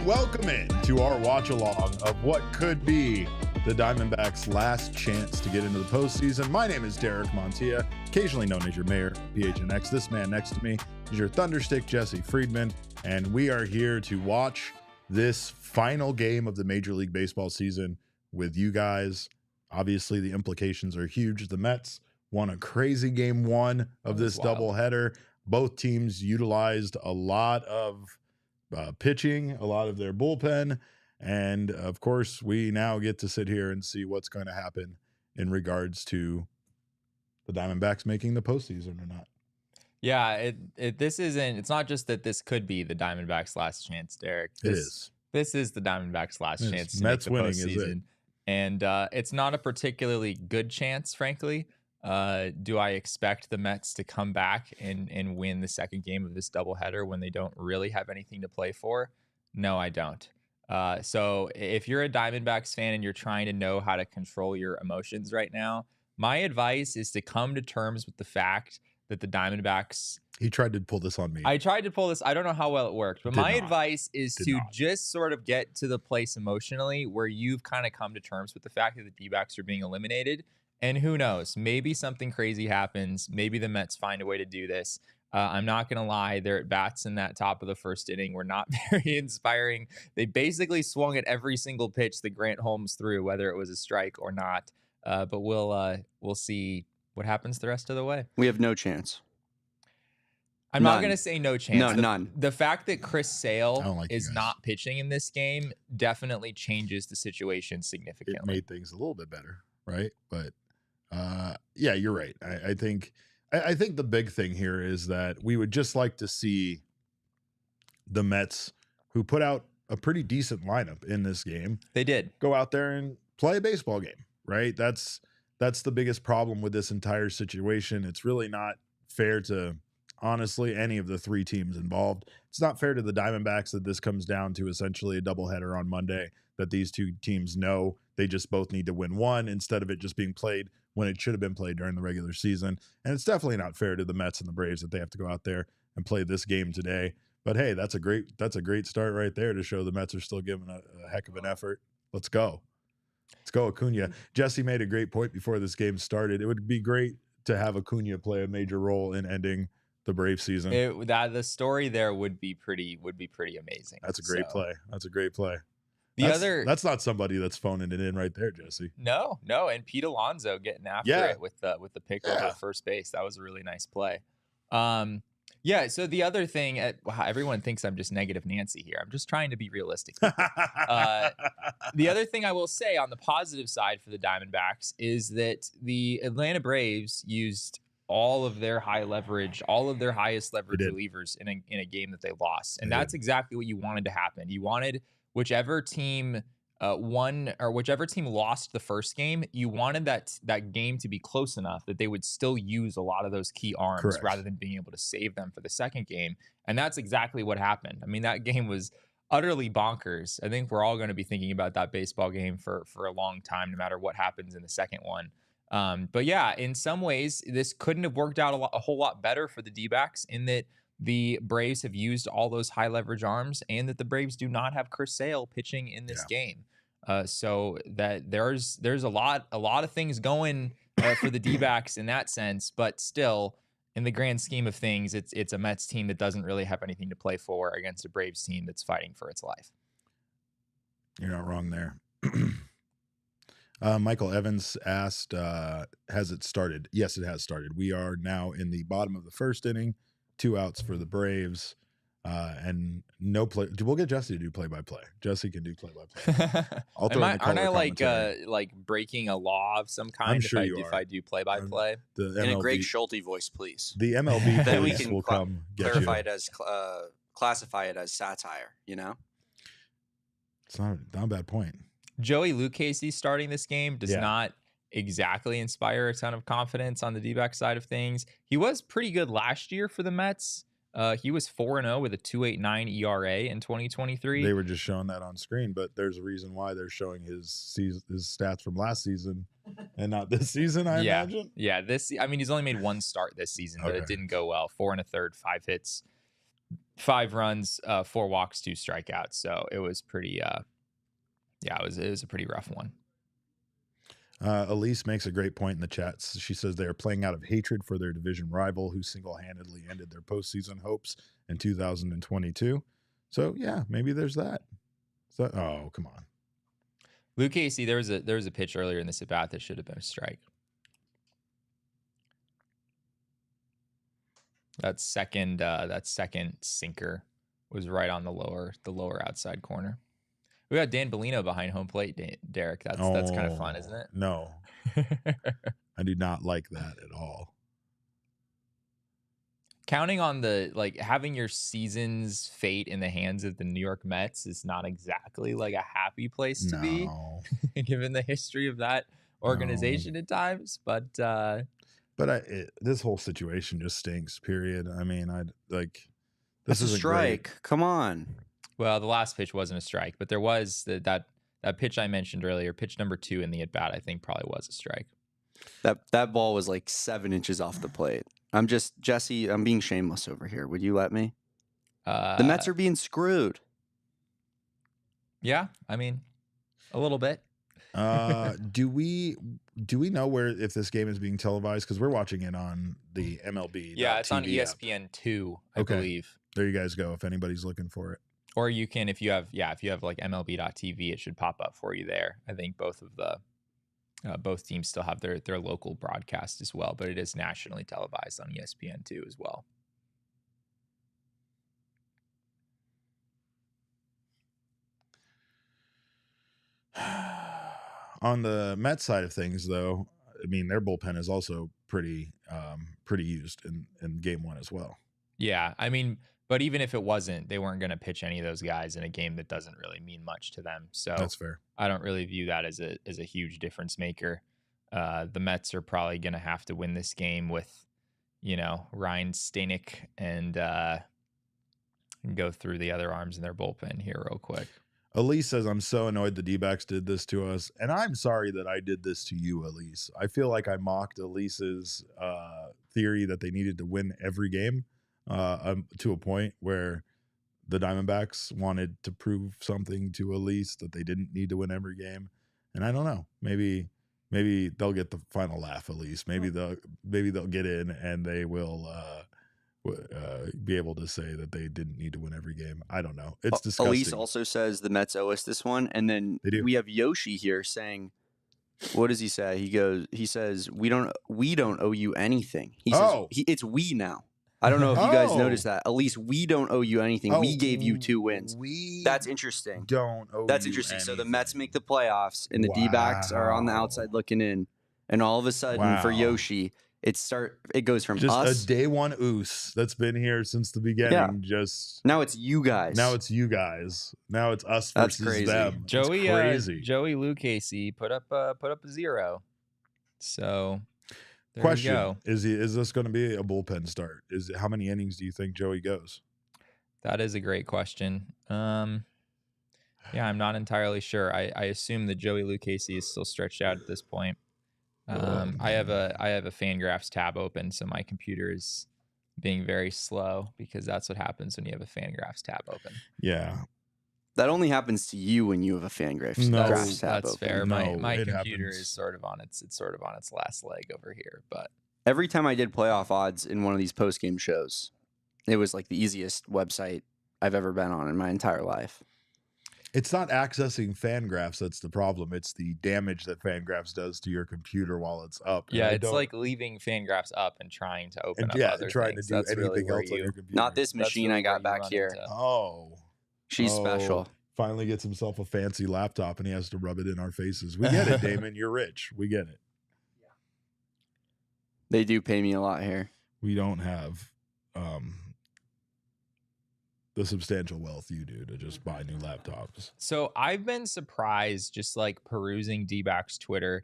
Welcome in to our watch along of what could be the Diamondbacks' last chance to get into the postseason. My name is Derek Montilla, occasionally known as your mayor, PHNX. This man next to me is your Thunderstick, Jesse Friedman, and we are here to watch this final game of the Major League Baseball season with you guys. Obviously, the implications are huge. The Mets won a crazy game one of this doubleheader. Both teams utilized a lot of pitching, a lot of their bullpen, and of course we now get to sit here and see what's going to happen in regards to the Diamondbacks making the postseason or not. Yeah, it's not just that this could be the Diamondbacks' last chance, Derek. This is the Diamondbacks' last chance to make the postseason. And it's not a particularly good chance, frankly. Do I expect the Mets to come back and win the second game of this doubleheader when they don't really have anything to play for? No, I don't. So if you're a Diamondbacks fan and you're trying to know how to control your emotions right now, my advice is to come to terms with the fact that the Diamondbacks... He tried to pull this on me. I tried to pull this. I don't know how well it worked, but my advice is to just sort of get to the place emotionally where you've kind of come to terms with the fact that the D-backs are being eliminated. And who knows, maybe something crazy happens. Maybe the Mets find a way to do this. I'm not going to lie. Their at-bats in that top of the first inning were not very inspiring. They basically swung at every single pitch that Grant Holmes threw, whether it was a strike or not. But we'll see what happens the rest of the way. We have no chance. I'm not going to say no chance. None. The fact that Chris Sale is not pitching in this game definitely changes the situation significantly. It made things a little bit better, right? But yeah, you're right. I think the big thing here is that we would just like to see the Mets, who put out a pretty decent lineup in this game, they did go out there and play a baseball game, right? That's the biggest problem with this entire situation. It's really not fair to, honestly, any of the three teams involved. It's not fair to the Diamondbacks that this comes down to essentially a doubleheader on Monday, that these two teams know they just both need to win one instead of it just being played when it should have been played during the regular season. And it's definitely not fair to the Mets and the Braves that they have to go out there and play this game today. But hey, that's a great start right there to show the Mets are still giving a heck of an effort. Let's go. Let's go, Acuna. Jesse made a great point before this game started. It would be great to have Acuna play a major role in ending the Brave season. The story there would be pretty amazing. That's a great play. That's a great play. That's not somebody that's phoning it in right there, Jesse. No, and Pete Alonso getting after it with the pick over first base. That was a really nice play. So the other thing, everyone thinks I'm just negative Nancy here. I'm just trying to be realistic. The other thing I will say on the positive side for the Diamondbacks is that the Atlanta Braves used all of their highest leverage relievers in a game that they lost. And that's exactly what you wanted to happen. You wanted whichever team won or whichever team lost the first game, you wanted that game to be close enough that they would still use a lot of those key arms rather than being able to save them for the second game. And that's exactly what happened. I mean, that game was utterly bonkers. I think we're all going to be thinking about that baseball game for a long time, no matter what happens in the second one. But yeah, in some ways, this couldn't have worked out a whole lot better for the D-backs in that the Braves have used all those high leverage arms and that the Braves do not have Chris Sale pitching in this game. So that there's a lot of things going for the D-backs in that sense, but still in the grand scheme of things, it's a Mets team that doesn't really have anything to play for against a Braves team that's fighting for its life. You're not wrong there. Michael Evans asked, has it started? Yes, it has started. We are now in the bottom of the first inning, 2 outs for the Braves. and no play. We'll get Jesse to do play-by-play. Jesse can do play-by-play. I'll throw in the Aren't I color commentary. like breaking a law of some kind? I'm sure you if are. I do play-by-play. The In MLB, a Greg Schulte voice, please. the MLB Then we police can will come get clarify you. it as classify it as satire. You know, It's not a bad point. Joey Lucchesi starting this game does Yeah. not exactly inspire a ton of confidence on the D-back side of things. He was pretty good last year for the Mets. He was 4-0 with a 2.89 ERA in 2023. They were just showing that on screen, but there's a reason why they're showing his stats from last season and not this season, I imagine. Yeah, he's only made one start this season, but it didn't go well. 4 1/3, 5 hits, 5 runs, 4 walks, 2 strikeouts. So it was pretty it was a pretty rough one. Elise makes a great point in the chats. She says they are playing out of hatred for their division rival who single-handedly ended their postseason hopes in 2022. So yeah, maybe there's that. So, oh, come on. Lucchesi, there was a pitch earlier in this at bat that should have been a strike. That second sinker was right on the lower outside corner. We got Dan Bellino behind home plate, Derek. That's kind of fun, isn't it? No, I do not like that at all. Counting on having your season's fate in the hands of the New York Mets is not exactly like a happy place to be, given the history of that organization at times. But this whole situation just stinks. Period. I mean, this is a strike. Come on. Well, the last pitch wasn't a strike, but there was that pitch I mentioned earlier, pitch number 2 in the at bat. I think probably was a strike. That ball was like 7 inches off the plate. Jesse, I'm being shameless over here. Would you let me? The Mets are being screwed. Yeah, I mean, a little bit. Do we know if this game is being televised? Because we're watching it on the MLB. Yeah, it's on ESPN2, I believe. There you guys go. If anybody's looking for it, or you can if you have like MLB.TV, it should pop up for you there. I think both teams still have their local broadcast as well, but it is nationally televised on ESPN2 as well. On the Mets side of things, though, I mean, their bullpen is also pretty used in game 1 as well. Yeah, I mean, but even if it wasn't, they weren't going to pitch any of those guys in a game that doesn't really mean much to them. So that's fair. I don't really view that as a huge difference maker. The Mets are probably going to have to win this game with, Ryan Stanek and go through the other arms in their bullpen here real quick. Elise says, I'm so annoyed the D-backs did this to us. And I'm sorry that I did this to you, Elise. I feel like I mocked Elise's theory that they needed to win every game to a point where the Diamondbacks wanted to prove something to Elise that they didn't need to win every game. And I don't know. Maybe they'll get the final laugh, Elise. Maybe they'll get in and they will be able to say that they didn't need to win every game. I don't know. It's disgusting. Elise also says the Mets owe us this one, and then we have Yoshi here saying, "What does he say?" He says, "We don't owe you anything." He says, "It's we now." I don't know if you guys noticed that. Elise, we don't owe you anything. We gave you 2 wins. That's interesting. That's interesting. Anything. So the Mets make the playoffs, and the D-backs are on the outside looking in, and all of a sudden for Yoshi, it goes from just us, a day one oos that's been here since the beginning. Yeah. Now it's you guys. Now it's us versus them. Joey Lucchesi put up a 0. So there question you go. Is this going to be a bullpen start? How many innings do you think Joey goes? That is a great question. Yeah, I'm not entirely sure. I assume that Joey Lucchesi is still stretched out at this point. I have a Fangraphs tab open, so my computer is being very slow because that's what happens when you have a Fangraphs tab open. Yeah, that only happens to you when you have a Fangraphs tab that's open. Fair. My computer is sort of on its last leg over here. But every time I did playoff odds in one of these post game shows, it was like the easiest website I've ever been on in my entire life. It's not accessing Fangraphs that's the problem. It's the damage that Fangraphs does to your computer while it's up. Yeah, it's like leaving Fangraphs up and trying to open up other trying things. to do That's anything really else on your computer. Not this machine really I got back here. She's special. Finally gets himself a fancy laptop and he has to rub it in our faces. We get it, Damon. You're rich. We get it. They do pay me a lot here. We don't have the substantial wealth you do to just buy new laptops. So I've been surprised, just like perusing D-backs Twitter,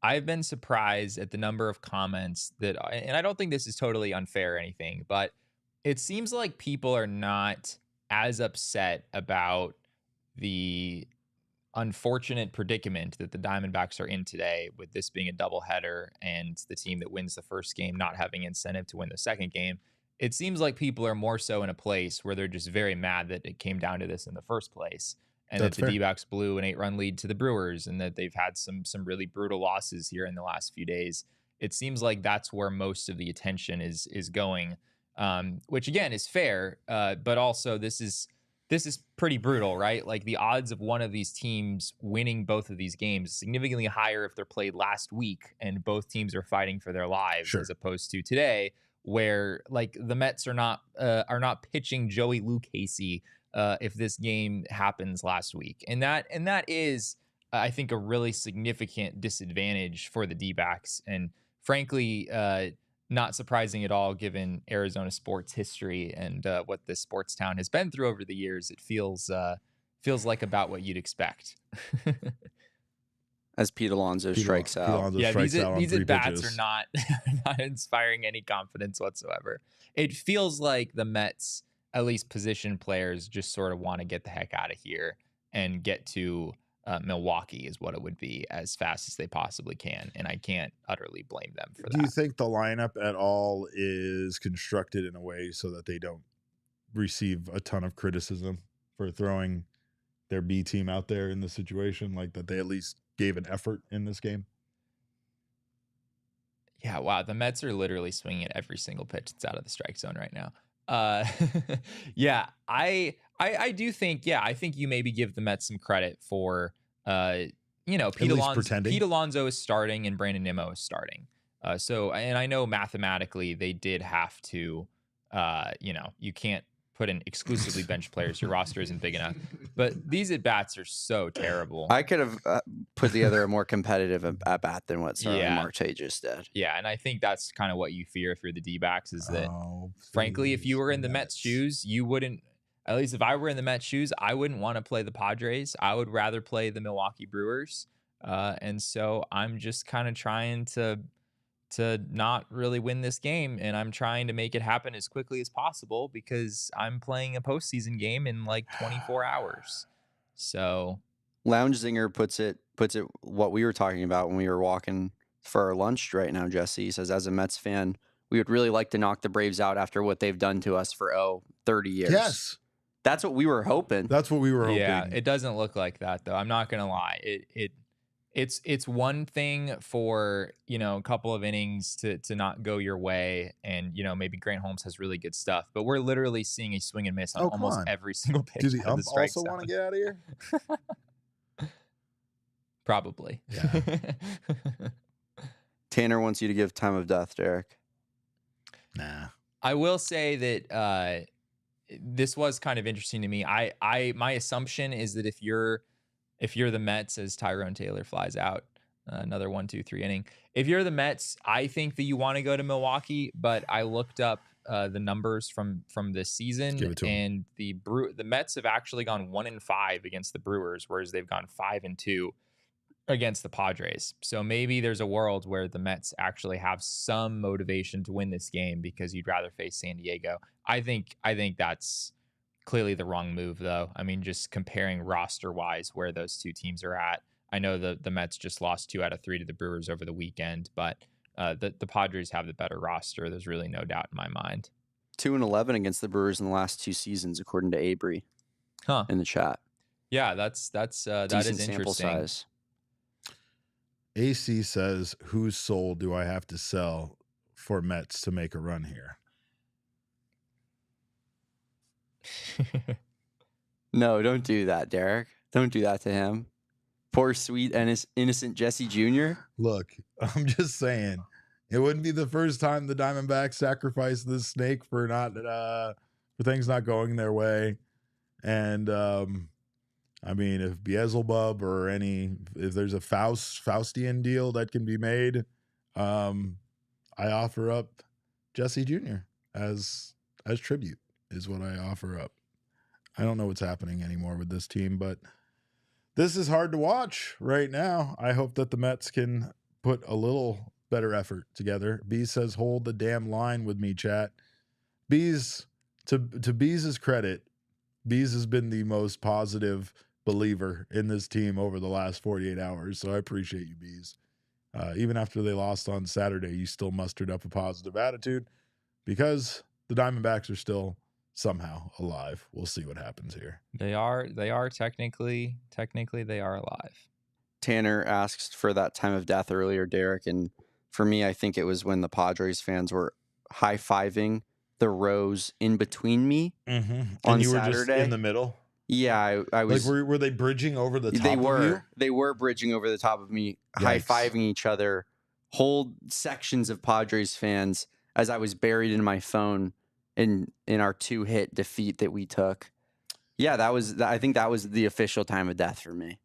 I've been surprised at the number of comments that, and I don't think this is totally unfair or anything, but it seems like people are not as upset about the unfortunate predicament that the Diamondbacks are in today, with this being a doubleheader and the team that wins the first game not having incentive to win the second game. It seems like people are more so in a place where they're just very mad that it came down to this in the first place, and that the D-backs blew an 8-run lead to the Brewers, and that they've had some really brutal losses here in the last few days. It seems like that's where most of the attention is going, which again is fair, but also this is pretty brutal, right? Like, the odds of one of these teams winning both of these games is significantly higher if they're played last week and both teams are fighting for their lives, as opposed to today, where like the Mets are not pitching Joey Lucchesi if this game happens last week, and that is, I think, a really significant disadvantage for the D-backs, and frankly, not surprising at all given Arizona sports history and what this sports town has been through over the years. It feels like about what you'd expect. As Pete Alonso strikes out. These at-bats are not inspiring any confidence whatsoever. It feels like the Mets, at least position players, just sort of want to get the heck out of here and get to Milwaukee, is what it would be, as fast as they possibly can. And I can't utterly blame them for that. Do you think the lineup at all is constructed in a way so that they don't receive a ton of criticism for throwing their B team out there in this situation? Like, that they at least gave an effort in this game? Yeah, wow. The Mets are literally swinging at every single pitch that's out of the strike zone right now. Yeah, I do think, I think you maybe give the Mets some credit for, Pete Alonso is starting and Brandon Nimmo is starting. So, and I know mathematically they did have to, you can't put in exclusively bench players. Your roster isn't big enough. But these at-bats are so terrible. I could have put together a more competitive at-bat than what Starling Marte just did. Yeah, and I think that's kind of what you fear if you're the D-backs, is that, frankly, if you were in the Mets' shoes, you wouldn't, at least if I were in the Mets' shoes, I wouldn't want to play the Padres. I would rather play the Milwaukee Brewers. And so I'm just kind of trying to not really win this game, and I'm trying to make it happen as quickly as possible because I'm playing a postseason game in like 24 hours. So Lounge Zinger puts it what we were talking about when we were walking for our lunch right now, Jesse. He says, as a Mets fan, we would really like to knock the Braves out after what they've done to us for 30 years. Yes. That's what we were hoping. That's what we were hoping. Yeah, it doesn't look like that, though. I'm not going to lie. It's one thing for, a couple of innings to not go your way, and maybe Grant Holmes has really good stuff, but we're literally seeing a swing and miss on almost every single pitch. Do the ump also want to get out of here? Probably. Yeah. Tanner wants you to give time of death, Derek. Nah. I will say that this was kind of interesting to me. My assumption is that if you're the Mets, as Tyrone Taylor flies out, another 1-2-3 inning. If you're the Mets, I think that you want to go to Milwaukee, but I looked up the numbers from this season, and the Mets have actually gone 1-5 against the Brewers, whereas they've gone 5-2 against the Padres. So maybe there's a world where the Mets actually have some motivation to win this game because you'd rather face San Diego. I think that's clearly the wrong move, though. I mean, just comparing roster-wise where those two teams are at. I know the Mets just lost 2 out of 3 to the Brewers over the weekend, but the Padres have the better roster. There's really no doubt in my mind. 2-11 against the Brewers in the last 2 seasons, according to Abry. In the chat. Yeah, that is interesting. Size. AC says, whose soul do I have to sell for Mets to make a run here? No, don't do that, Derek. Don't do that to him. Poor sweet innocent Jesse Jr. Look, I'm just saying, it wouldn't be the first time the Diamondbacks sacrificed this snake for for things not going their way. And I mean, if Beelzebub or if there's a Faustian deal that can be made, I offer up Jesse Jr. as tribute is what I offer up. I don't know what's happening anymore with this team, but this is hard to watch right now. I hope that the Mets can put a little better effort together. Bees says, hold the damn line with me, chat. Bees, to Bees' credit, Bees has been the most positive believer in this team over the last 48 hours. So I appreciate you, Bees. Even after they lost on Saturday, you still mustered up a positive attitude because the Diamondbacks are still somehow alive. We'll see what happens here. They are technically they are alive. Tanner asked for that time of death earlier, Derek, and for me, I think it was when the Padres fans were high-fiving the rows in between me on and you Saturday. Were just in the middle. Yeah, I was. Like, were they bridging over the top? They were bridging over the top of me, high-fiving each other, whole sections of Padres fans as I was buried in my phone in our 2-hit defeat that we took. Yeah, I think that was the official time of death for me.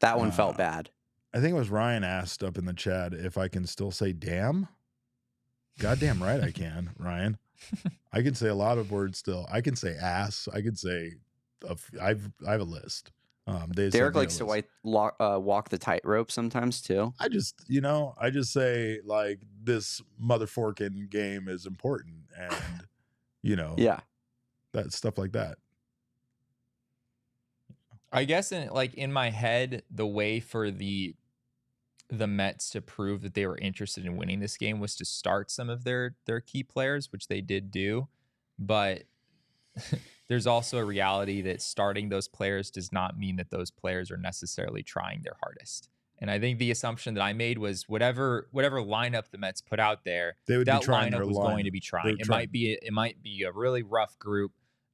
That one felt bad. I think it was Ryan asked up in the chat if I can still say damn. Goddamn right I can, Ryan. I can say a lot of words still. I can say ass. I could say I have a list. Derek likes to walk the tightrope sometimes too. I just say like this motherforking game is important, and yeah, that stuff like that. I guess in my head, the way for the Mets to prove that they were interested in winning this game was to start some of their key players, which they did do, but there's also a reality that starting those players does not mean that those players are necessarily trying their hardest. And I think the assumption that I made was whatever lineup the Mets put out there, that lineup was going to be trying. It might be a really rough group,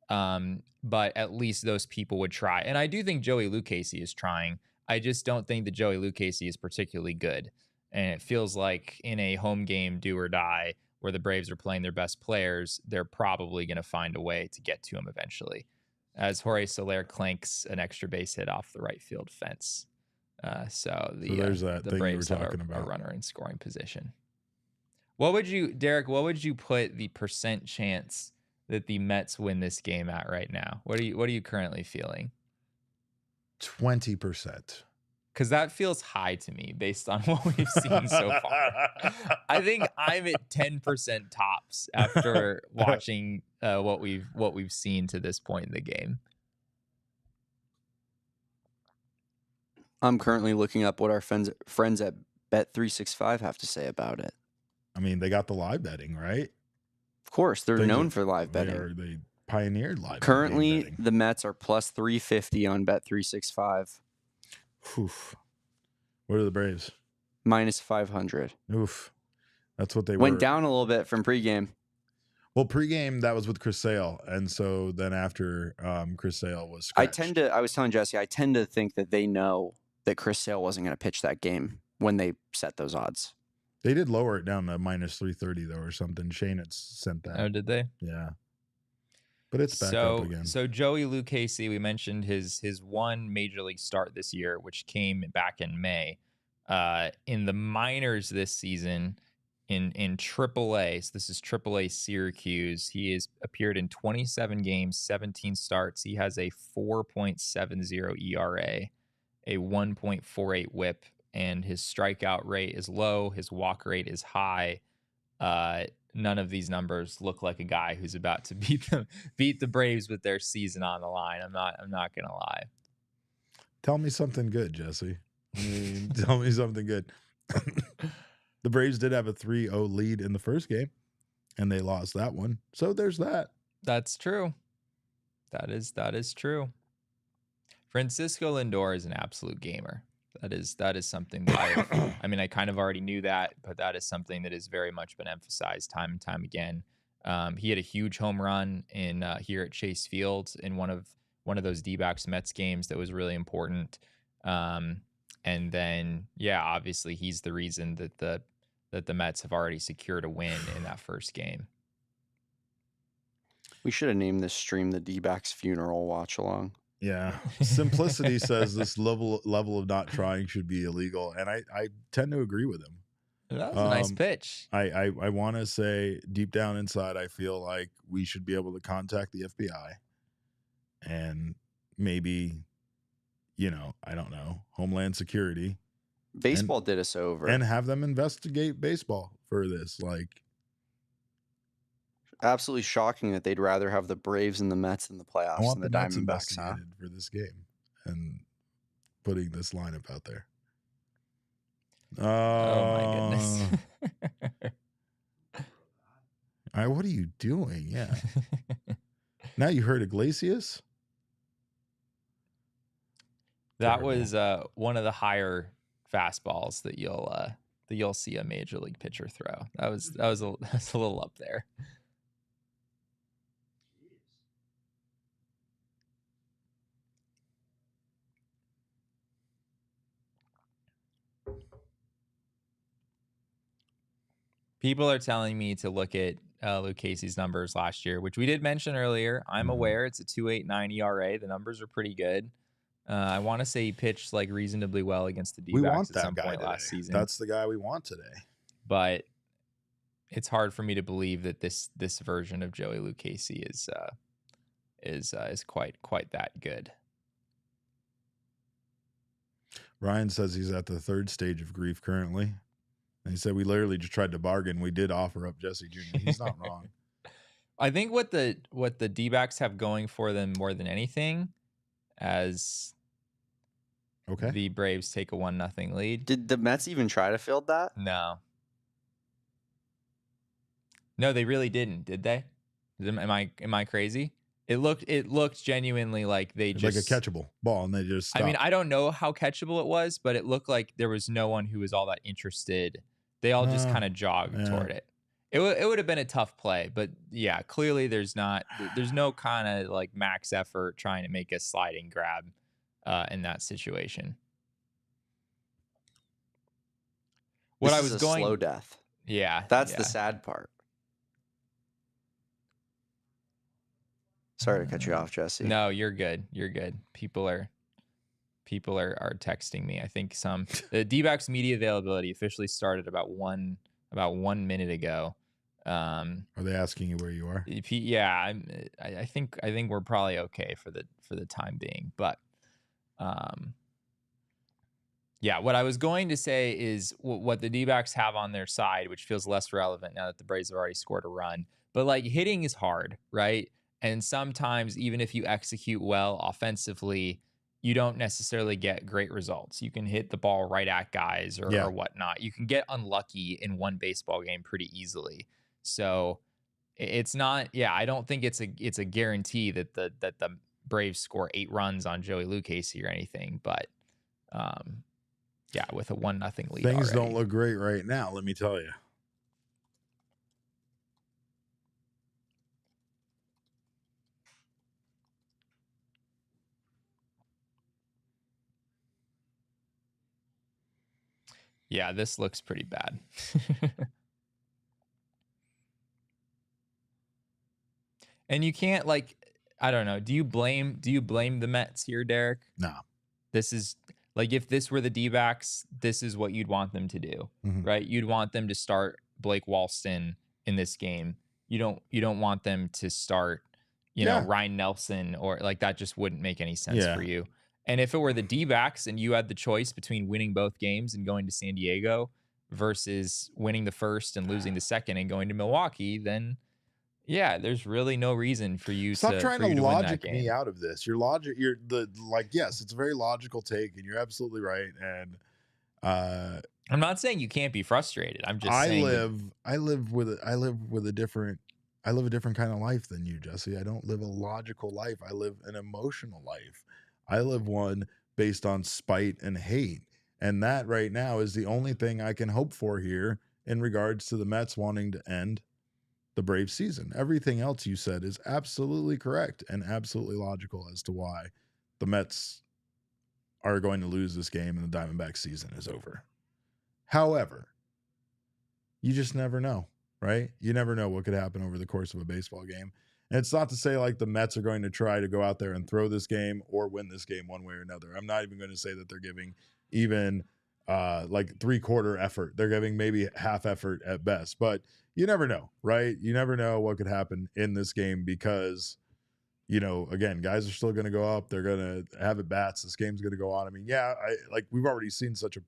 but at least those people would try. And I do think Joey Lucchesi is trying. I just don't think that Joey Lucchesi is particularly good. And it feels like in a home game do or die where the Braves are playing their best players, they're probably going to find a way to get to him eventually. As Jorge Soler clanks an extra base hit off the right field fence. So there's that the thing Braves you were talking have about. A runner in scoring position. Derek, what would you put the % chance that the Mets win this game at right now? What are you currently feeling? 20%. Because that feels high to me based on what we've seen so far. I think I'm at 10% tops after watching what we've seen to this point in the game. I'm currently looking up what our friends at Bet365 have to say about it. I mean, they got the live betting, right? Of course, they're known for live betting. They pioneered live Currently, betting. the Mets are plus 350 on Bet365. Oof. What are the Braves? Minus 500. Oof. That's what they went down a little bit from pregame. Well, pregame that was with Chris Sale, and so then after Chris Sale was scratched. I was telling Jesse, I tend to think that they know that Chris Sale wasn't going to pitch that game when they set those odds. They did lower it down to minus 330 though, or something. Shane had sent that. Oh, did they? Yeah. But it's back up again. So Joey Lucchesi, we mentioned his one major league start this year, which came back in May. In the minors this season, in AAA, so this is AAA Syracuse, he has appeared in 27 games, 17 starts. He has a 4.70 ERA, a 1.48 WHIP, and his strikeout rate is low. His walk rate is high. None of these numbers look like a guy who's about to beat the Braves with their season on the line. I'm not gonna lie. Tell me something good, Jesse. Tell me something good. The Braves did have a 3-0 lead in the first game, and they lost that one. So there's that. That's true. That is true. Francisco Lindor is an absolute gamer. That is something that I kind of already knew that, but that is something that has very much been emphasized time and time again. He had a huge home run in here at Chase Field in one of one of those D-backs Mets games that was really important. And then, yeah, obviously he's the reason that the Mets have already secured a win in that first game. We should have named this stream the D-backs funeral watch along. Yeah. Simplicity says this level of not trying should be illegal. And I tend to agree with him. That was a nice pitch. I want to say deep down inside, I feel like we should be able to contact the FBI and maybe, I don't know, Homeland Security. Baseball did us over. And have them investigate baseball for this. Absolutely shocking that they'd rather have the Braves and the Mets in the playoffs than the Diamondbacks. For this game and putting this lineup out there. Oh my goodness. All right, what are you doing? Yeah. Now you heard Iglesias? That was one of the higher fastballs that you'll see a major league pitcher throw. That was a little up there. People are telling me to look at Luke Casey's numbers last year, which we did mention earlier. I'm aware it's a 2.89 ERA. The numbers are pretty good. I want to say he pitched reasonably well against the D-backs at some point last season. That's the guy we want today. But it's hard for me to believe that this version of Joey Luke Casey is quite that good. Ryan says he's at the third stage of grief currently. And he said we literally just tried to bargain. We did offer up Jesse Jr. He's not wrong. I think what the D-backs have going for them more than anything, as the Braves take a 1-0 lead. Did the Mets even try to field that? No, they really didn't. Did they? Am I crazy? It looked genuinely like they just like a catchable ball, and they just stopped. I mean, I don't know how catchable it was, but it looked like there was no one who was all that interested. They all just kind of jogged toward it. It would have been a tough play, but yeah, clearly there's no kind of max effort trying to make a sliding grab in that situation. This is a slow death. Yeah, that's the sad part. Sorry to cut you off, Jesse. No, you're good. You're good. People are texting me. I think the D-backs media availability officially started about 1 minute ago. Are they asking you where you are? Yeah, I think we're probably okay for the time being. But yeah, what I was going to say is what the D-backs have on their side, which feels less relevant now that the Braves have already scored a run. But hitting is hard, right? And sometimes even if you execute well offensively, you don't necessarily get great results. You can hit the ball right at guys or whatnot. You can get unlucky in one baseball game pretty easily. So it's not, I don't think it's a guarantee that the Braves score 8 runs on Joey Lucchesi or anything. But with a 1-0 lead, things don't look great right now. Let me tell you. Yeah, this looks pretty bad. And you can't I don't know. Do you blame the Mets here, Derek? No. This is if this were the D-backs, this is what you'd want them to do, right? You'd want them to start Blake Walston in this game. You don't want them to start, Ryan Nelson or that just wouldn't make any sense for you. And if it were the D-backs and you had the choice between winning both games and going to San Diego versus winning the first and losing the second and going to Milwaukee, then there's really no reason for you Stop to trying to logic me out of this. Yes, it's a very logical take, and you're absolutely right. And I'm not saying you can't be frustrated. I'm just saying I live a different kind of life than you, Jesse. I don't live a logical life. I live an emotional life. I live one based on spite and hate. And that right now is the only thing I can hope for here in regards to the Mets wanting to end the Braves season. Everything else you said is absolutely correct and absolutely logical as to why the Mets are going to lose this game and the Diamondbacks season is over. However, you just never know, right? You never know what could happen over the course of a baseball game. And it's not to say like the Mets are going to try to go out there and throw this game or win this game one way or another. I'm not even going to say that they're giving even like 3/4 effort. They're giving maybe half effort at best, but you never know, right? You never know what could happen in this game because, you know, again, guys are still going to go up. They're going to have at bats. This game's going to go on. I mean, yeah, we've already seen such a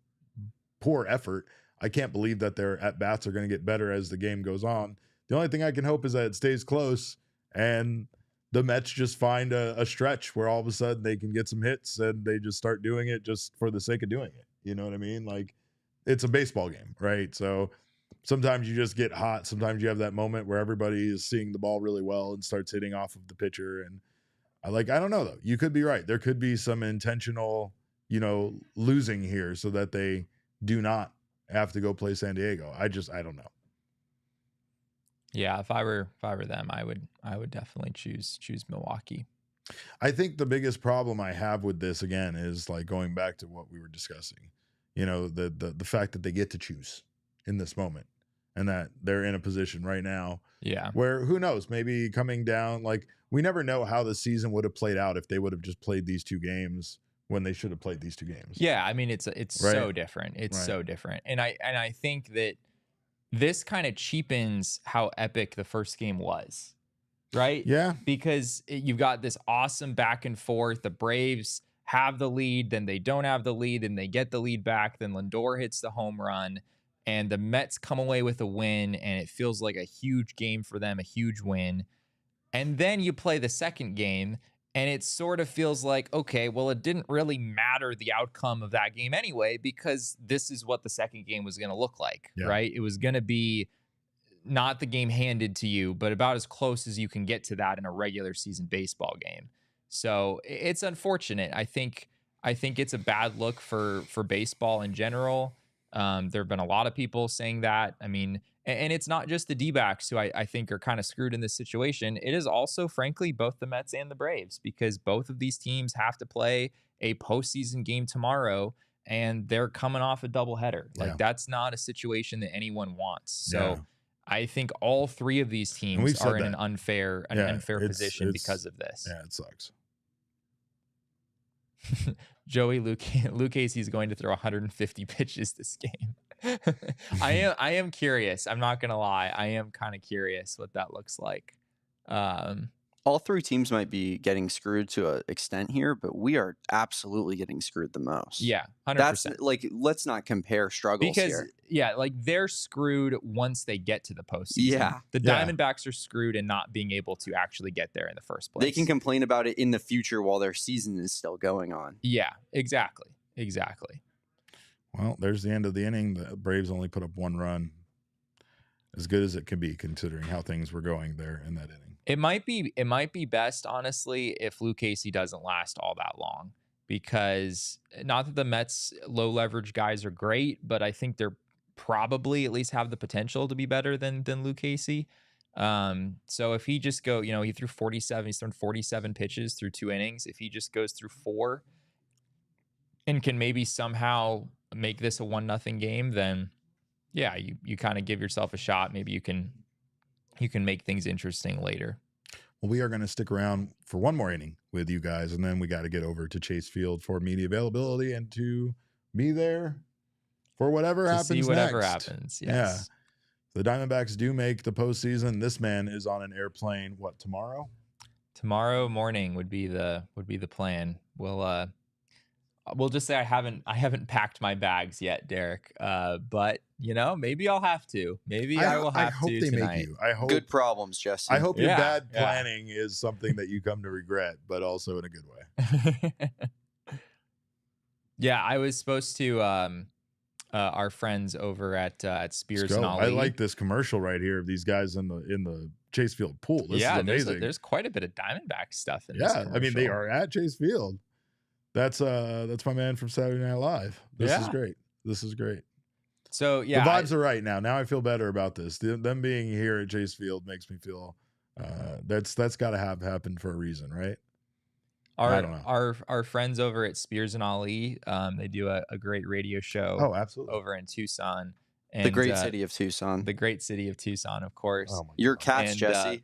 poor effort. I can't believe that their at bats are going to get better as the game goes on. The only thing I can hope is that it stays close and the Mets just find a stretch where all of a sudden they can get some hits and they just start doing it just for the sake of doing it. You know what I mean? Like, it's a baseball game, right? So sometimes you just get hot. Sometimes you have that moment where everybody is seeing the ball really well and starts hitting off of the pitcher. And I don't know though. You could be right. There could be some intentional, losing here so that they do not have to go play San Diego. I don't know. Yeah, if I were them, I would definitely choose Milwaukee. I think the biggest problem I have with this again is like going back to what we were discussing. The fact that they get to choose in this moment and that they're in a position right now where who knows, maybe coming down, like we never know how the season would have played out if they would have just played these two games when they should have played these two games. Yeah, I mean it's right? So different. It's so different. And I think that this kind of cheapens how epic the first game was. Right? Yeah. Because you've got this awesome back and forth. The Braves have the lead, then they don't have the lead, and they get the lead back. Then Lindor hits the home run, and the Mets come away with a win, and it feels like a huge game for them, a huge win. And then you play the second game, and it sort of feels like, okay, well, it didn't really matter the outcome of that game anyway, because this is what the second game was going to look like, right? It was going to be not the game handed to you, but about as close as you can get to that in a regular season baseball game. So it's unfortunate. I think it's a bad look for baseball in general. There have been a lot of people saying that. I mean, and it's not just the D-backs who I think are kind of screwed in this situation. It is also, frankly, both the Mets and the Braves, because both of these teams have to play a postseason game tomorrow, and they're coming off a doubleheader. Like, that's not a situation that anyone wants. So I think all three of these teams are in an unfair position because of this. Yeah, it sucks. Joey Lucchesi is going to throw 150 pitches this game. I am curious. I'm not gonna lie. I am kind of curious what that looks like. All three teams might be getting screwed to an extent here, but we are absolutely getting screwed the most. Yeah, 100%. That's like, let's not compare struggles here. Yeah, like they're screwed once they get to the postseason. Yeah. The Diamondbacks are screwed in not being able to actually get there in the first place. They can complain about it in the future while their season is still going on. Yeah, exactly. Well, there's the end of the inning. The Braves only put up one run. As good as it can be, considering how things were going there in that inning. It might be best, honestly, if Lucchesi doesn't last all that long, because not that the Mets low leverage guys are great, but I think they're probably at least have the potential to be better than Lucchesi. So if he just he threw 47, he's thrown 47 pitches through 2 innings. If he just goes through 4 and can maybe somehow make this a 1-0 game, then yeah, you kind of give yourself a shot. Maybe you can make things interesting later. Well, we are going to stick around for one more inning with you guys, and then we got to get over to Chase Field for media availability and to be there for whatever happens next. See whatever happens, yes. Yeah. The Diamondbacks do make the postseason. This man is on an airplane, tomorrow? Tomorrow morning would be the plan. We'll just say I haven't packed my bags yet, Derek. But maybe I'll have to. Maybe I will have to. I hope they tonight. Make you. I hope. Good problems, Jesse. I hope your bad planning is something that you come to regret, but also in a good way. Yeah, I was supposed to. Our friends over at Spears and Ali. I like this commercial right here of these guys in the Chase Field pool. This is amazing. There's quite a bit of Diamondback stuff in this commercial. I mean, they are at Chase Field. That's my man from Saturday Night Live. This is great. So yeah, the vibes are right now. Now I feel better about this. Them being here at Chase Field makes me feel that's got to have happened for a reason, right? I don't know. Our friends over at Spears and Ali, they do a great radio show. Oh, absolutely. Over in Tucson. And, the great city of Tucson. The great city of Tucson, of course. Oh your cats, Jesse.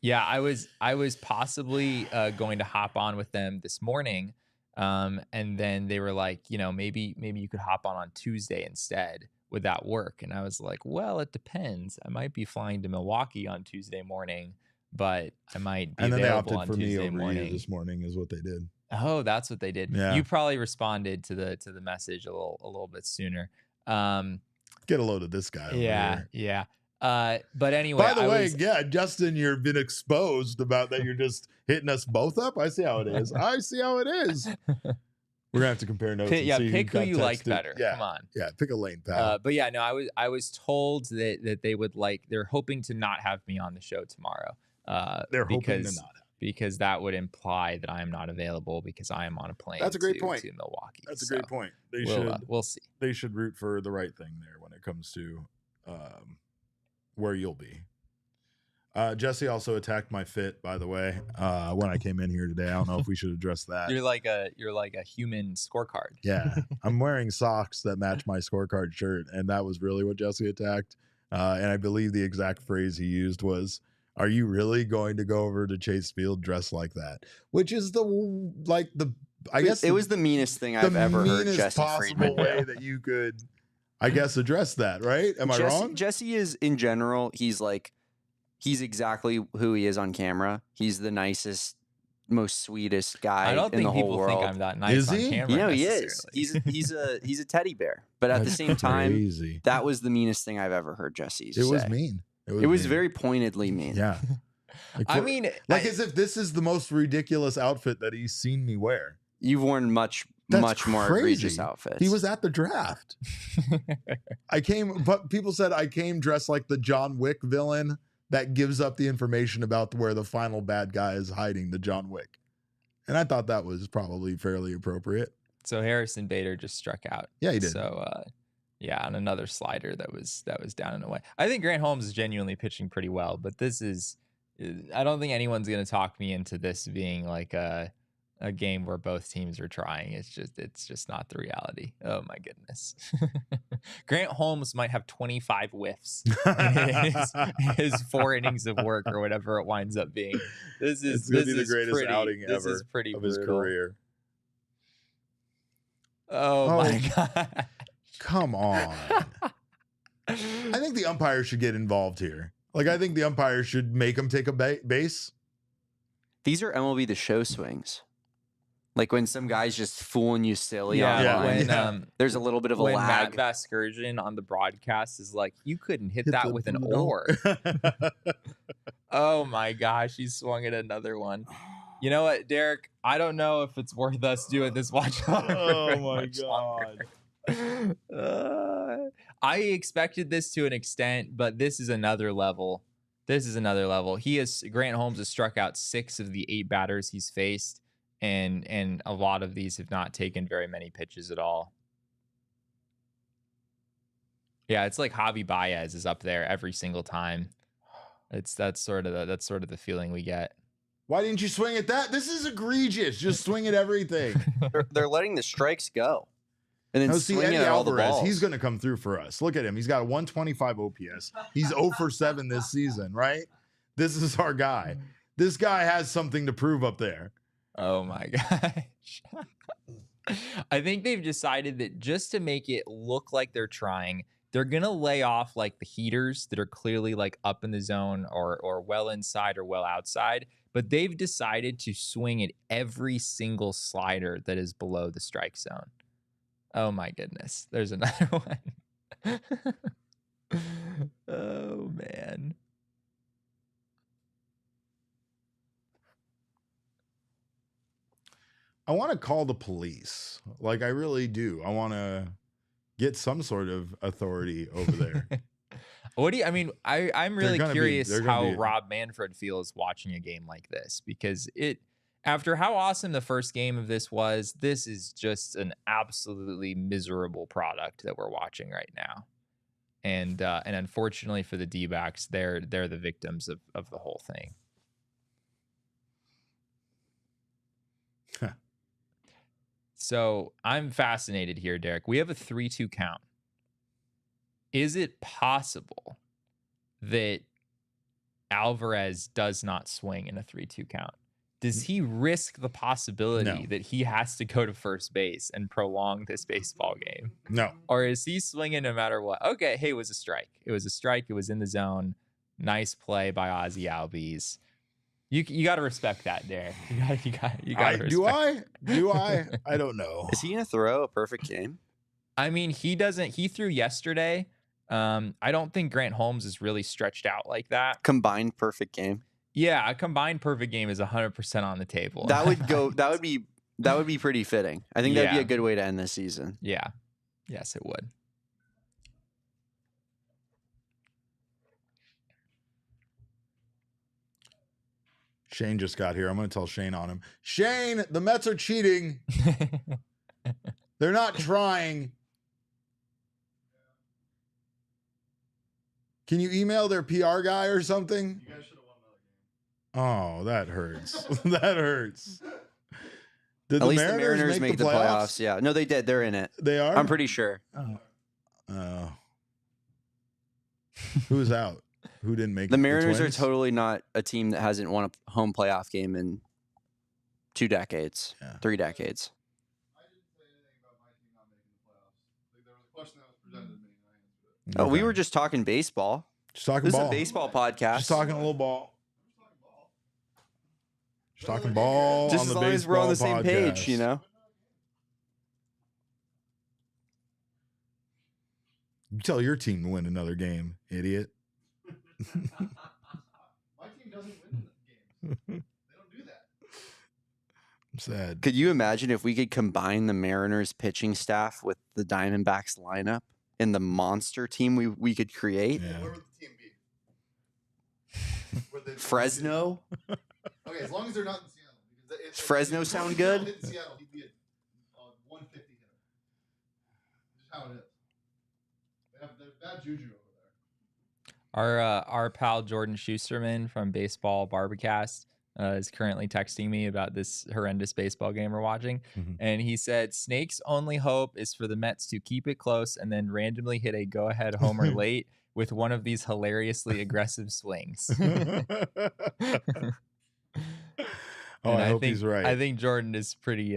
Yeah, I was possibly going to hop on with them this morning, and then they were like, maybe you could hop on Tuesday instead. Would that work? And I was like, well, it depends. I might be flying to Milwaukee on Tuesday morning, but I might be available on Tuesday morning. This morning is what they did. Oh, that's what they did. Yeah. You probably responded to the message a little bit sooner. Get a load of this guy. Yeah. But anyway, by the way, Justin, you've been exposed about that. You're just hitting us both up. I see how it is. We're gonna have to compare notes. Pick who you like better. Yeah. Come on. Yeah, pick a lane, pal. But yeah, no, I was told that they would they're hoping to not have me on the show tomorrow. They're hoping to not. Because that would imply that I am not available because I am on a plane. That's a great point. To Milwaukee. That's a great point. We'll see. They should root for the right thing there when it comes to where you'll be. Jesse also attacked my fit, by the way, when I came in here today. I don't know if we should address that. You're like a human scorecard. Yeah, I'm wearing socks that match my scorecard shirt, and that was really what Jesse attacked. And I believe the exact phrase he used was, "Are you really going to go over to Chase Field dressed like that?" Which is I guess it was the meanest thing I've ever heard Jesse Friedman do. Way that you could, I guess, address that, right? Am I wrong? Jesse is, in general, he's exactly who he is on camera. He's the nicest, most sweetest guy in the whole world. I don't think people think I'm that nice on camera. He is. He's a teddy bear. But at the same time, that was the meanest thing I've ever heard Jesse say. It was mean. It was very pointedly mean. Yeah. As if this is the most ridiculous outfit that he's seen me wear. You've worn much more egregious outfits. He was at the draft. But people said I came dressed like the John Wick villain that gives up the information about where the final bad guy is hiding, the John Wick. And I thought that was probably fairly appropriate. So Harrison Bader just struck out. Yeah, he did. So, on another slider that was down and away. I think Grant Holmes is genuinely pitching pretty well, but I don't think anyone's going to talk me into this being like a game where both teams are trying. It's just not the reality. Oh my goodness. Grant Holmes might have 25 whiffs in his 4 innings of work or whatever it winds up being. This is the greatest outing ever of his career. Oh my God. Come on. I think the umpire should get involved here. I think the umpire should make him take a base. These are MLB The Show swings. Like when some guy's just fooling you silly when there's a little bit of a lag. Matt Vasgersian on the broadcast is like, you couldn't hit that with an oar. Oh my gosh, he swung at another one. You know what, Derek? I don't know if it's worth us doing this watch. Oh my God. I expected this to an extent, but this is another level. Grant Holmes has struck out 6 of the 8 batters he's faced. And a lot of these have not taken very many pitches at all. Yeah, it's like Javi Baez is up there every single time. That's sort of the feeling we get. Why didn't you swing at that? This is egregious. Just swing at everything. They're letting the strikes go. And then swinging at all the balls. He's going to come through for us. Look at him. He's got a 125 OPS. He's 0 for 7 this season, right? This is our guy. This guy has something to prove up there. Oh my gosh. I think they've decided that just to make it look like they're trying, they're going to lay off like the heaters that are clearly like up in the zone or well inside or well outside. But they've decided to swing at every single slider that is below the strike zone. Oh my goodness. There's another one. Oh man. I want to call the police. I really do. I want to get some sort of authority over there. I'm really curious how Rob Manfred feels watching a game like this, because after how awesome the first game of this was, this is just an absolutely miserable product that we're watching right now. And unfortunately for the D-backs, they're the victims of the whole thing. So I'm fascinated here, Derek. We have a 3-2 count. Is it possible that Alvarez does not swing in a 3-2 count? Does he risk the possibility that he has to go to first base and prolong this baseball game? No. Or is he swinging no matter what? Okay, hey, it was a strike. It was a strike. It was in the zone. Nice play by Ozzy Albies. You got to respect that, Derek. You got to respect. Do I? I don't know. Is he gonna throw a perfect game? I mean, he doesn't. He threw yesterday. I don't think Grant Holmes is really stretched out like that. Combined perfect game. Yeah, a combined perfect game is 100% on the table. That would go. That would be pretty fitting. I think that'd be a good way to end this season. Yeah. Yes, it would. Shane just got here. I'm going to tell Shane on him. Shane, the Mets are cheating. They're not trying. Can you email their PR guy or something? You guys should have won another game. Oh, that hurts. That hurts. Did At least the Mariners make the playoffs? Yeah. No, they did. They're in it. They are? I'm pretty sure. Oh. Who's out? Who didn't make the Mariners the are totally not a team that hasn't won a home playoff game in 2 decades, 3 decades. I didn't say anything about my team not making the playoffs. Like, there was a question that was presented to me, and I answered it. Oh, we were just talking baseball. Just talking this ball. This is a baseball podcast. Just talking a little ball. Just talking ball. Just on as the long as we're on the same podcast. page, you know. You tell your team to win another game, idiot. My team doesn't win games. They don't do that. I'm sad. Could you imagine if we could combine the Mariners pitching staff with the Diamondbacks lineup in the monster team we could create? Yeah. Where would the team be? Fresno? Okay, as long as they're not in Seattle. Because Does Fresno sound good? Hit Seattle, he'd be a 150 hitter. Just how it is. There's bad juju over there. Our pal Jordan Schusterman from Baseball Barbacast is currently texting me about this horrendous baseball game we're watching. Mm-hmm. And he said, Snake's only hope is for the Mets to keep it close and then randomly hit a go-ahead homer late with one of these hilariously aggressive swings. I hope he's right. I think Jordan is pretty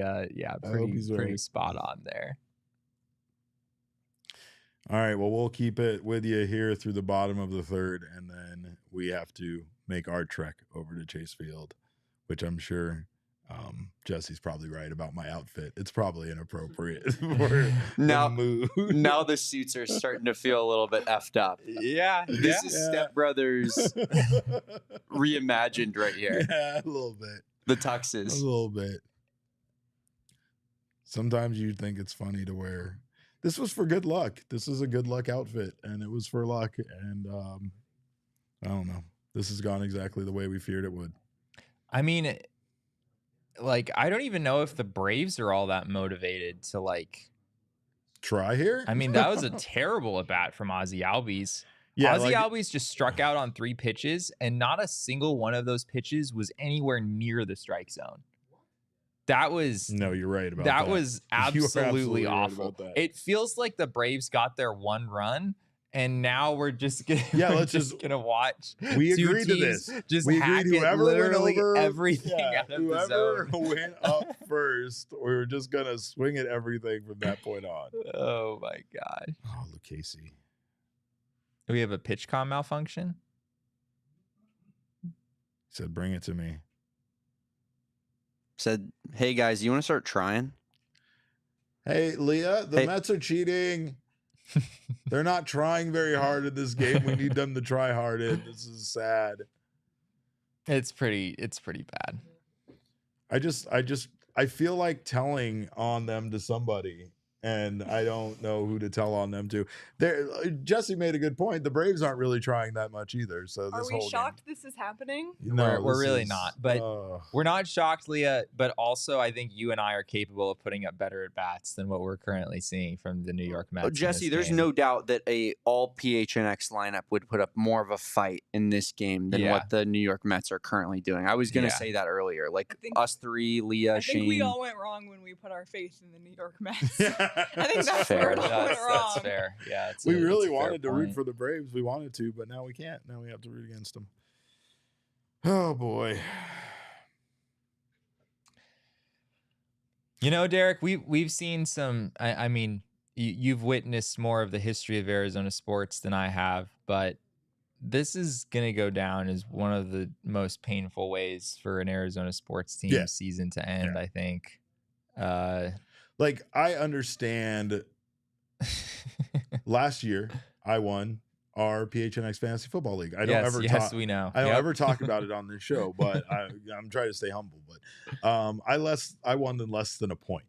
spot on there. All right, well, we'll keep it with you here through the bottom of the third, and then we have to make our trek over to Chase Field, which I'm sure Jesse's probably right about my outfit. It's probably inappropriate for now, the mood. Now the suits are starting to feel a little bit effed up. Yeah. This is Step Brothers reimagined right here. Yeah, a little bit. The tuxes. A little bit. Sometimes you think it's funny to wear. This was for good luck. This is a good luck outfit, and it was for luck. And I don't know. This has gone exactly the way we feared it would. I mean, like, I don't even know if the Braves are all that motivated to, like, try here. I mean, that was a terrible at bat from Ozzy Albies. Yeah, Ozzy Albies just struck out on 3 pitches, and not a single one of those pitches was anywhere near the strike zone. That was you're right about that. That was absolutely awful. Right it feels like the Braves got their 1 run, and now we're just gonna gonna watch. We agreed to this. Just we hack agreed. Whoever went over everything out of the zone. Whoever went up first, we were just gonna swing at everything from that point on. Oh my god. Oh, Lucchese. Do we have a PitchCom malfunction? He said, "Bring it to me." Said, hey guys, you want to start trying? Hey, Leah, the Mets are cheating. They're not trying very hard in this game. We need them to try hard in. This is sad. It's pretty bad. I feel like telling on them to somebody and I don't know who to tell on them to. Jesse made a good point. The Braves aren't really trying that much either. So are we shocked this is happening? No, we're really not. But we're not shocked, Leah. But also, I think you and I are capable of putting up better at bats than what we're currently seeing from the New York Mets. Jesse, there's no doubt that a all PHNX lineup would put up more of a fight in this game than what the New York Mets are currently doing. I was going to say that earlier. Like us three, Leah, Shane. I think we all went wrong when we put our faith in the New York Mets. I think that's fair. That's fair. Yeah, we really wanted to root for the Braves. We wanted to, but now we can't. Now we have to root against them. Oh boy. You know, Derek, we've seen some. I mean, you've witnessed more of the history of Arizona sports than I have, but this is gonna go down as one of the most painful ways for an Arizona sports team season to end. I think. Like, I understand. Last year, I won our PHNX Fantasy Football League. I don't ever talk. We know. I don't ever talk about it on this show, but I'm trying to stay humble. But I won in less than a point,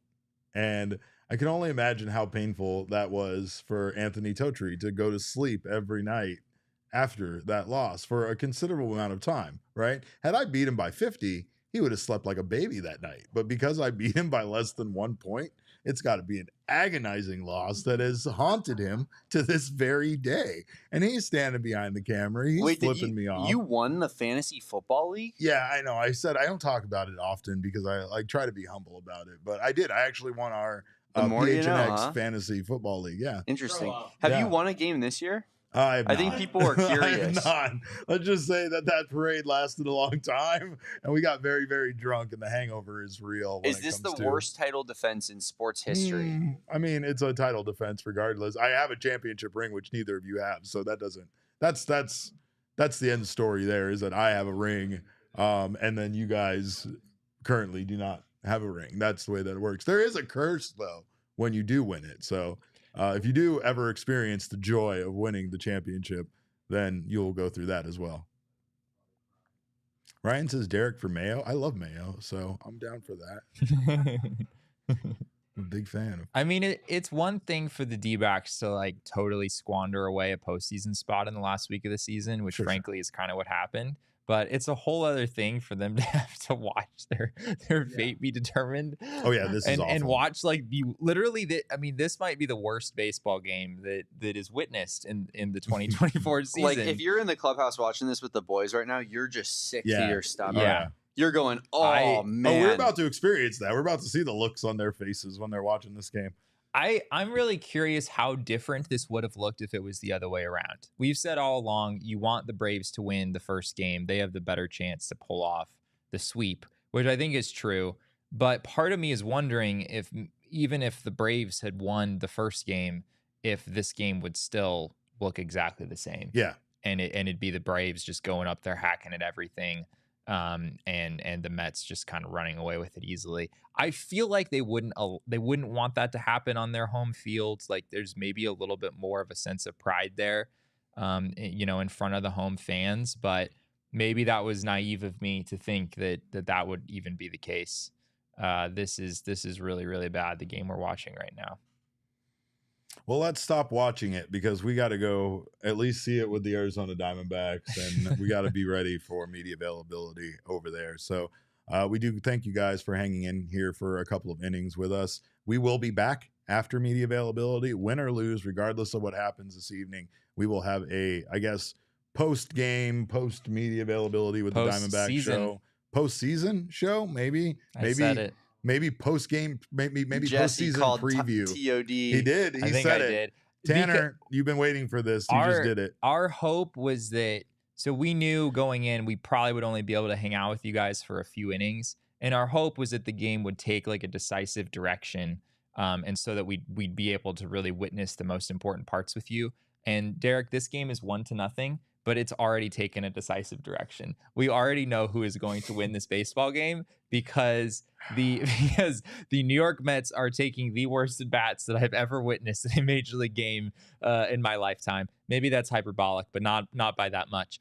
and I can only imagine how painful that was for Anthony Totri to go to sleep every night after that loss for a considerable amount of time. Right? Had I beat him by 50, he would have slept like a baby that night. But because I beat him by less than 1 point, it's got to be an agonizing loss that has haunted him to this very day. And he's standing behind the camera. He's flipping me off. You won the Fantasy Football League? Yeah, I know. I said I don't talk about it often because I try to be humble about it. But I did. I actually won our PHNX Fantasy Football League. Yeah. Interesting. Have you won a game this year? I think people are curious. Let's just say that parade lasted a long time, and we got very, very drunk, and the hangover is real. Is this the worst title defense in sports history? I mean, it's a title defense regardless. I have a championship ring, which neither of you have, so that doesn't. That's the end story. There is that I have a ring, and then you guys currently do not have a ring. That's the way that it works. There is a curse though when you do win it, so. If you do ever experience the joy of winning the championship, then you'll go through that as well. Ryan says Derek for Mayo. I love Mayo, so I'm down for that. I'm a big fan. I mean, it's one thing for the D-backs to like totally squander away a postseason spot in the last week of the season, which frankly is kind of what happened. But it's a whole other thing for them to have to watch their fate be determined. Oh yeah, this is awful. And watch this might be the worst baseball game that is witnessed in the 2024 season. Like if you're in the clubhouse watching this with the boys right now, you're just sick to your stomach. Yeah. You're going, man. Oh, we're about to experience that. We're about to see the looks on their faces when they're watching this game. I'm really curious how different this would have looked if it was the other way around. We've said all along, you want the Braves to win the first game. They have the better chance to pull off the sweep, which I think is true. But part of me is wondering if even if the Braves had won the first game, if this game would still look exactly the same. Yeah. And it'd be the Braves just going up there, hacking at everything. And the Mets just kind of running away with it easily. I feel like they wouldn't want that to happen on their home fields. Like there's maybe a little bit more of a sense of pride there, in front of the home fans. But maybe that was naive of me to think that would even be the case. This is really, really bad, the game we're watching right now. Well, let's stop watching it because we got to go at least see it with the Arizona Diamondbacks, and we got to be ready for media availability over there. So we do thank you guys for hanging in here for a couple of innings with us. We will be back after media availability, win or lose, regardless of what happens this evening. We will have post-game, post-media availability with the Diamondback show. Post-season show, maybe. I said it. Maybe post-game, maybe Jesse post-season called preview. TOD. He did. He said it. Tanner, you've been waiting for this. You just did it. Our hope was that, so we knew going in, we probably would only be able to hang out with you guys for a few innings. And our hope was that the game would take like a decisive direction. And so that we'd be able to really witness the most important parts with you. And Derek, this game is 1-0. But it's already taken a decisive direction. We already know who is going to win this baseball game because the New York Mets are taking the worst at bats that I've ever witnessed in a major league game in my lifetime. Maybe that's hyperbolic, but not by that much.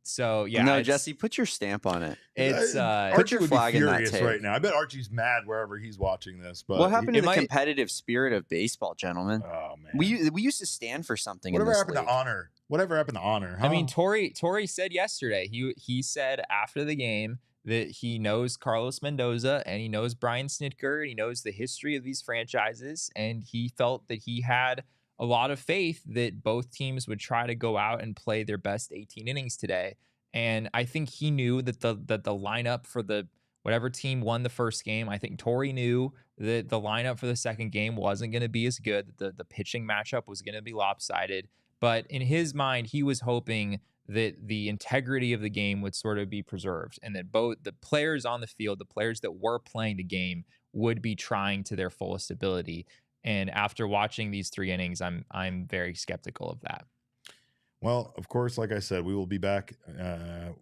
So yeah, no, Jesse, put your stamp on it. It's put your flag in that tape right now. I bet Archie's mad wherever he's watching this. But what happened to the competitive spirit of baseball, gentlemen? Oh man, we used to stand for something. Whatever in this happened league. to honor? Whatever happened to honor? Huh? I mean, Torrey said yesterday. He said after the game that he knows Carlos Mendoza and he knows Brian Snitker and he knows the history of these franchises, and he felt that he had a lot of faith that both teams would try to go out and play their best 18 innings today. And I think he knew that the lineup for the whatever team won the first game, I think Torrey knew that the lineup for the second game wasn't going to be as good, that the pitching matchup was going to be lopsided. But in his mind, he was hoping that the integrity of the game would sort of be preserved and that both the players on the field, the players that were playing the game, would be trying to their fullest ability. And after watching these 3 innings, I'm very skeptical of that. Well, of course, like I said, we will be back.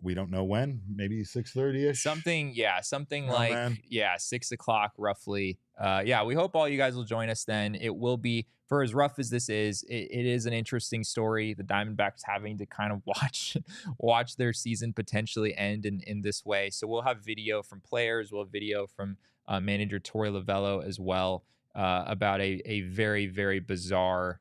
We don't know when, maybe 6:30ish. Something like 6 o'clock roughly. We hope all you guys will join us then. It will be, for as rough as this is, it is an interesting story. The Diamondbacks having to kind of watch their season potentially end in this way. So we'll have video from players. We'll have video from manager Torey Lovello as well about a very, very bizarre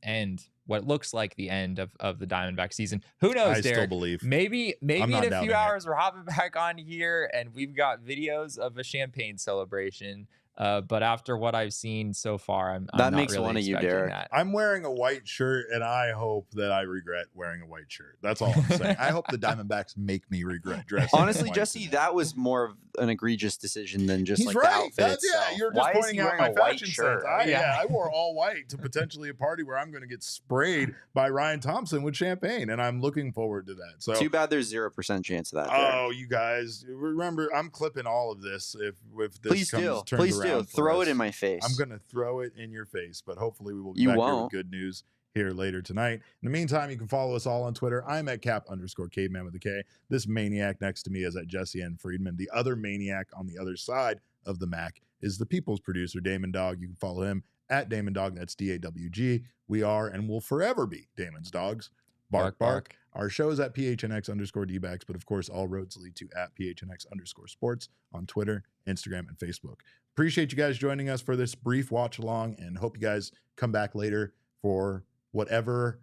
end. What looks like the end of the Diamondback season. Who knows, Derek? Still believe. Maybe in a few hours we're hopping back on here and we've got videos of a champagne celebration. But after what I've seen so far, I'm that not makes really one of you, Derek. that. I'm wearing a white shirt, and I hope that I regret wearing a white shirt. That's all I'm saying. I hope the Diamondbacks make me regret dressing. Honestly, Jesse, that was more of an egregious decision than just He's like right. the outfit itself. Yeah, you're just pointing out my fashion sense. I wore wore all white to potentially a party where I'm going to get sprayed by Ryan Thompson with champagne, and I'm looking forward to that. So too bad there's 0% chance of that. Oh, you guys, remember, I'm clipping all of this if this Please do. Throw it in my face. I'm going to throw it in your face, but hopefully we will be back here with good news here later tonight. In the meantime, you can follow us all on Twitter. I'm at Cap_caveman with a K. This maniac next to me is at Jesse N. Friedman. The other maniac on the other side of the Mac is the people's producer, Damon Dog. You can follow him at Damon Dog. That's DAWG. We are and will forever be Damon's Dogs. Bark, bark. Our show is at PHNX_DBacks, but of course, all roads lead to at PHNX_sports on Twitter, Instagram, and Facebook. Appreciate you guys joining us for this brief watch along and hope you guys come back later for whatever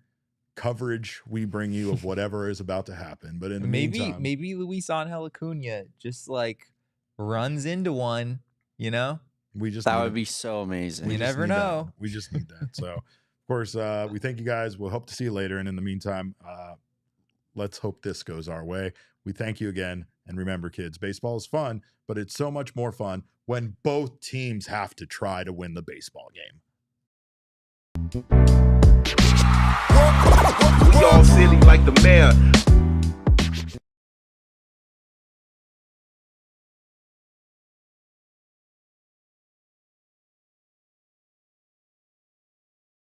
coverage we bring you of whatever is about to happen. But in the meantime, maybe Luis Angel Acuna just like runs into one, you know? That would be so amazing. You never know. We just need that. So of course, we thank you guys. We'll hope to see you later. And in the meantime, let's hope this goes our way. We thank you again. And remember, kids, baseball is fun, but it's so much more fun when both teams have to try to win the baseball game. We all silly like the mayor.